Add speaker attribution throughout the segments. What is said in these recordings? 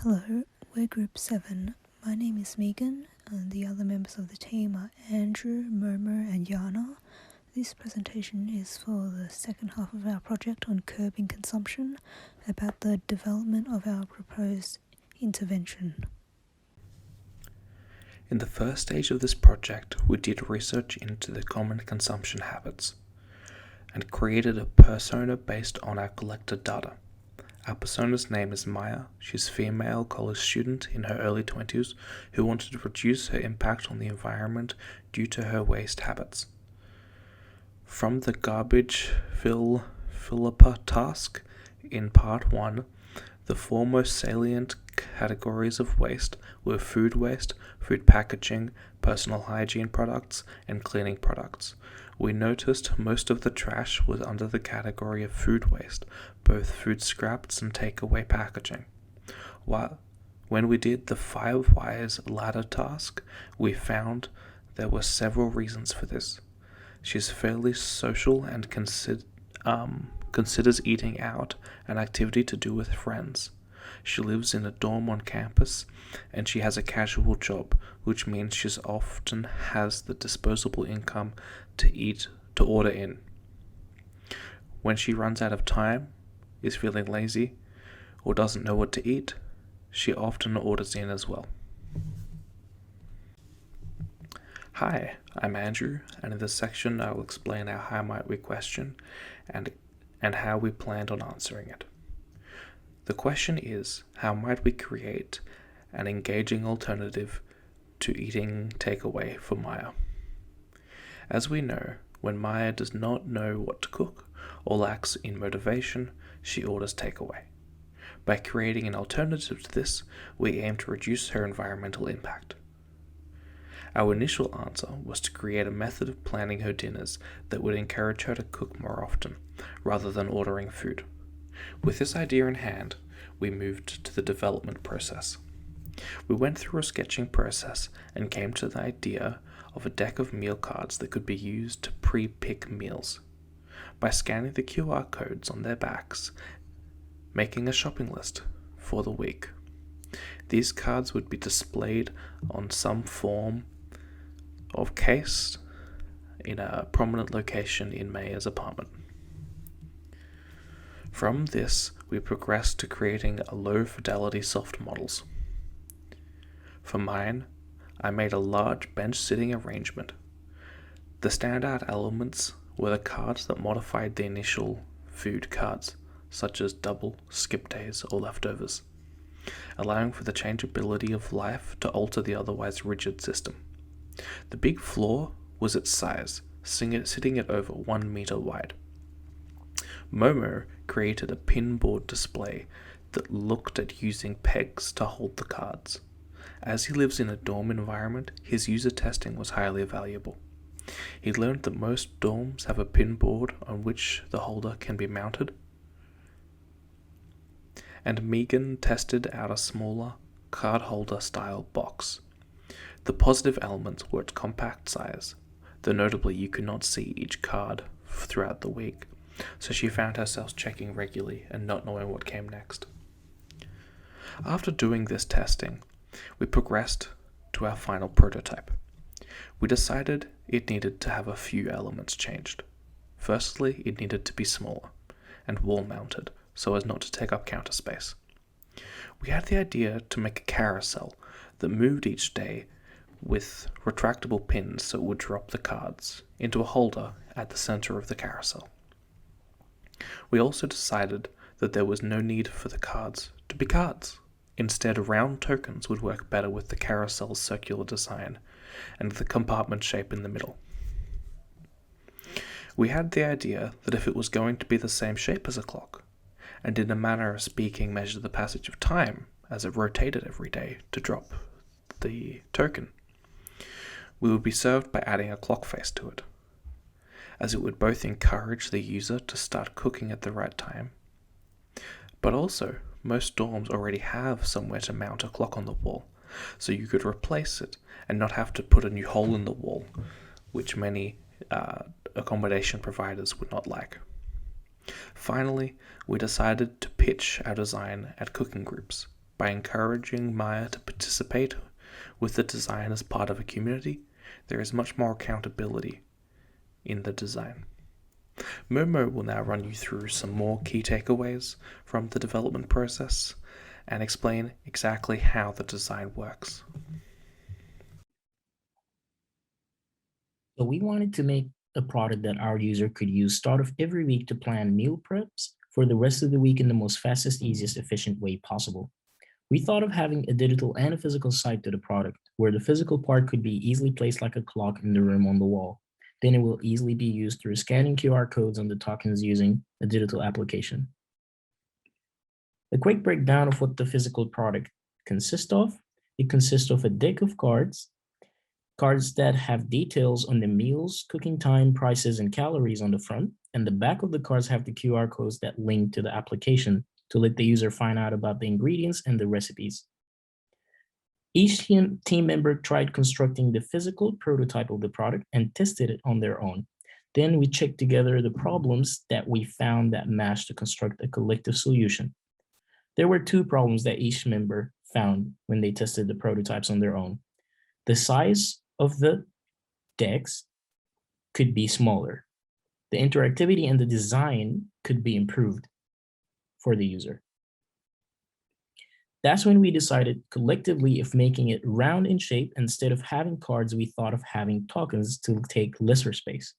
Speaker 1: Hello, we're Group 7. My name is Megan, and the other members of the team are Andrew, Momo, and Yana. This presentation is for the second half of our project on curbing consumption, about the development of our proposed intervention.
Speaker 2: In the first stage of this project, we did research into the common consumption habits and created a persona based on our collected data. Our persona's name is Maya. She's a female college student in her early 20s who wanted to reduce her impact on the environment due to her waste habits. From the garbage fill-up task in part 1, the four most salient categories of waste were food waste, food packaging, personal hygiene products, and cleaning products. We noticed most of the trash was under the category of food waste, both food scraps and takeaway packaging. When we did the 5 whys ladder task, we found there were several reasons for this. She's fairly social and considers eating out an activity to do with friends. She lives in a dorm on campus, and she has a casual job, which means she often has the disposable income to order in. When she runs out of time, is feeling lazy, or doesn't know what to eat, she often orders in as well. Hi, I'm Andrew, and in this section I will explain our how might we question and how we planned on answering it. The question is, how might we create an engaging alternative to eating takeaway for Maya? As we know, when Maya does not know what to cook or lacks in motivation, she orders takeaway. By creating an alternative to this, we aim to reduce her environmental impact. Our initial answer was to create a method of planning her dinners that would encourage her to cook more often, rather than ordering food. With this idea in hand, we moved to the development process. We went through a sketching process and came to the idea of a deck of meal cards that could be used to pre-pick meals. By scanning the QR codes on their backs, making a shopping list for the week. These cards would be displayed on some form of case in a prominent location in Maya's apartment. From this, we progressed to creating a low-fidelity soft models. For mine, I made a large bench-sitting arrangement. The standout elements were the cards that modified the initial food cards, such as double, skip days, or leftovers, allowing for the changeability of life to alter the otherwise rigid system. The big flaw was its size, sitting at over 1 meter wide. Momo created a pinboard display that looked at using pegs to hold the cards. As he lives in a dorm environment, his user testing was highly valuable. He learned that most dorms have a pinboard on which the holder can be mounted. And Megan tested out a smaller card holder style box. The positive elements were its compact size, though notably you could not see each card throughout the week, so she found herself checking regularly and not knowing what came next. After doing this testing, we progressed to our final prototype. We decided it needed to have a few elements changed. Firstly, it needed to be smaller and wall-mounted so as not to take up counter space. We had the idea to make a carousel that moved each day with retractable pins so it would drop the cards into a holder at the center of the carousel. We also decided that there was no need for the cards to be cards. Instead, round tokens would work better with the carousel's circular design and the compartment shape in the middle. We had the idea that if it was going to be the same shape as a clock, and in a manner of speaking measure the passage of time as it rotated every day to drop the token, we would be served by adding a clock face to it, as it would both encourage the user to start cooking at the right time, but also most dorms already have somewhere to mount a clock on the wall, so you could replace it and not have to put a new hole in the wall, which many accommodation providers would not like. Finally, we decided to pitch our design at cooking groups. By encouraging Maya to participate with the design as part of a community, there is much more accountability in the design. Momo will now run you through some more key takeaways from the development process and explain exactly how the design works.
Speaker 3: So we wanted to make a product that our user could use start of every week to plan meal preps for the rest of the week in the most fastest, easiest, efficient way possible. We thought of having a digital and a physical side to the product, where the physical part could be easily placed like a clock in the room on the wall. Then it will easily be used through scanning QR codes on the tokens using a digital application. A quick breakdown of what the physical product consists of. It consists of a deck of cards that have details on the meals, cooking time, prices, and calories on the front, and the back of the cards have the QR codes that link to the application to let the user find out about the ingredients and the recipes. Each team member tried constructing the physical prototype of the product and tested it on their own. Then we checked together the problems that we found that matched to construct a collective solution. There were two problems that each member found when they tested the prototypes on their own. The size of the decks could be smaller. The interactivity and the design could be improved for the user. That's when we decided collectively of making it round in shape. Instead of having cards, we thought of having tokens to take lesser space.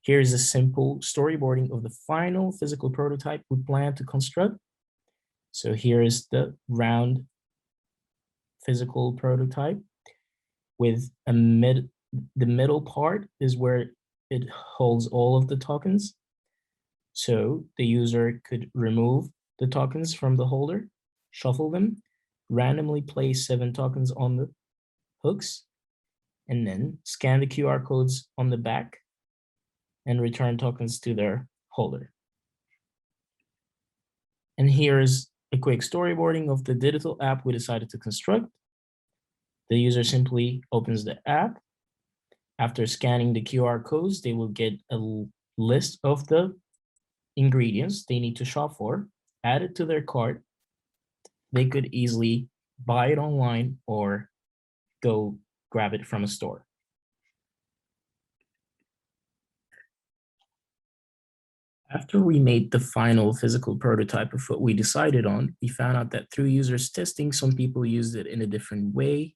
Speaker 3: Here is a simple storyboarding of the final physical prototype we plan to construct. So here is the round physical prototype with the middle part is where it holds all of the tokens. So the user could remove the tokens from the holder, shuffle them, randomly place 7 tokens on the hooks, and then scan the QR codes on the back and return tokens to their holder. And here's a quick storyboarding of the digital app we decided to construct. The user simply opens the app. After scanning the QR codes, they will get a list of the ingredients they need to shop for, add it to their cart. They could easily buy it online or go grab it from a store. After we made the final physical prototype of what we decided on, we found out that through users testing, some people used it in a different way,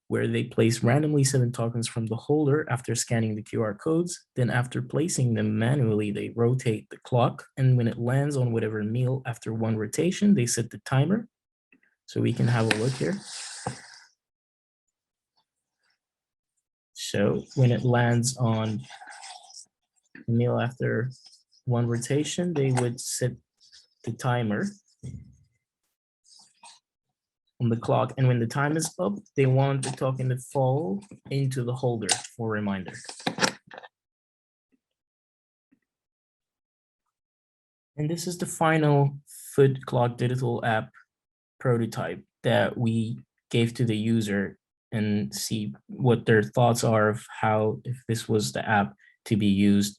Speaker 3: where they place randomly 7 tokens from the holder after scanning the QR codes. Then after placing them manually, they rotate the clock. And when it lands on whatever meal after 1 rotation, they set the timer. So we can have a look here. So when it lands on the meal after 1 rotation, they would set the timer on the clock. And when the time is up, they want the token to fall into the holder for a reminder. And this is the final food clock digital app prototype that we gave to the user and see what their thoughts are of how, if this was the app to be used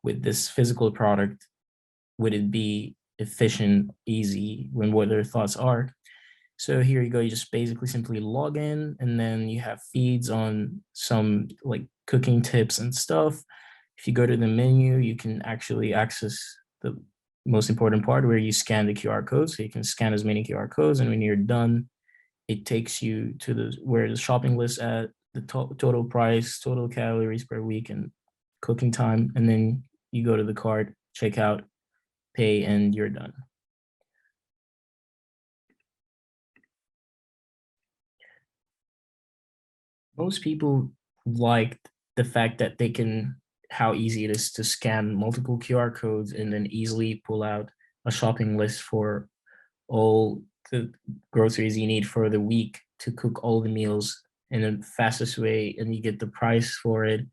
Speaker 3: with this physical product, would it be efficient, easy, when what their thoughts are. So here you go, you just basically simply log in, and then you have feeds on some like cooking tips and stuff. If you go to the menu, you can actually access the most important part where you scan the QR code. So you can scan as many QR codes, and when you're done, it takes you to where the shopping list at, the total price, total calories per week, and cooking time. And then you go to the cart, check out, pay, and you're done. Most people liked the fact that how easy it is to scan multiple QR codes and then easily pull out a shopping list for all the groceries you need for the week to cook all the meals in the fastest way, and you get the price for it,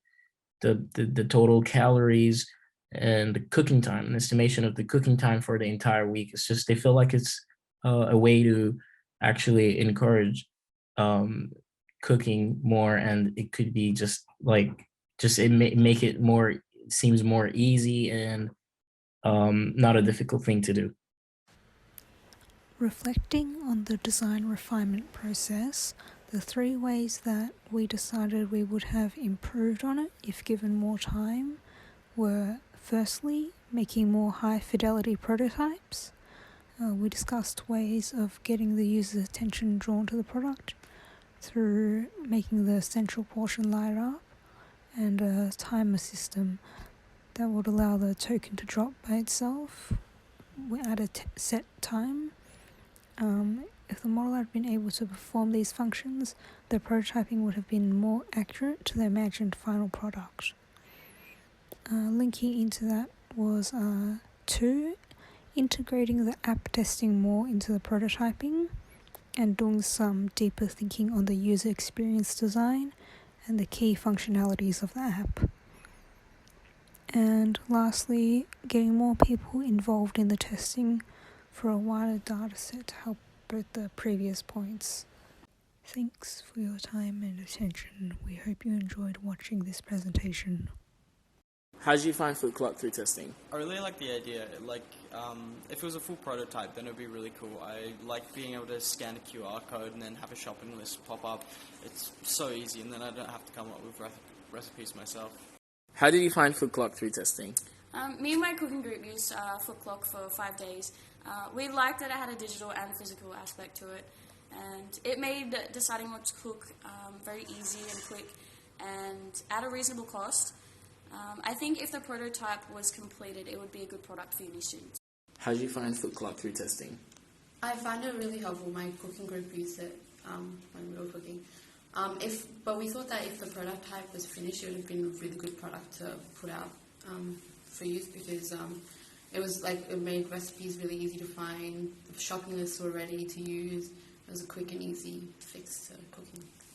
Speaker 3: the total calories, and the cooking time, an estimation of the cooking time for the entire week. It's just, they feel like it's a way to actually encourage cooking more, and it could be just make it more, seems more easy and not a difficult thing to do.
Speaker 1: Reflecting on the design refinement process, the 3 ways that we decided we would have improved on it if given more time were, firstly, making more high-fidelity prototypes. We discussed ways of getting the user's attention drawn to the product through making the central portion light up and a timer system that would allow the token to drop by itself at a set time. If the model had been able to perform these functions, the prototyping would have been more accurate to the imagined final product. Linking into that was 2, integrating the app testing more into the prototyping and doing some deeper thinking on the user experience design and the key functionalities of the app. And lastly, getting more people involved in the testing for a wider data set to help both the previous points. Thanks for your time and attention. We hope you enjoyed watching this presentation.
Speaker 4: How did you find Food Clock through testing?
Speaker 5: I really like the idea. If it was a full prototype, then it would be really cool. I like being able to scan a QR code and then have a shopping list pop up. It's so easy, and then I don't have to come up with recipes myself.
Speaker 4: How did you find Food Clock through testing?
Speaker 6: Me and my cooking group used Food Clock for 5 days. We liked that it had a digital and physical aspect to it, and it made deciding what to cook very easy and quick and at a reasonable cost. I think if the prototype was completed, it would be a good product for uni students.
Speaker 4: How did you find Food Clock through testing?
Speaker 7: I found it really helpful. My cooking group used it when we were cooking. But we thought that if the prototype was finished, it would have been a really good product to put out for use, because it made recipes really easy to find. The shopping lists were ready to use. It was a quick and easy fix to cooking.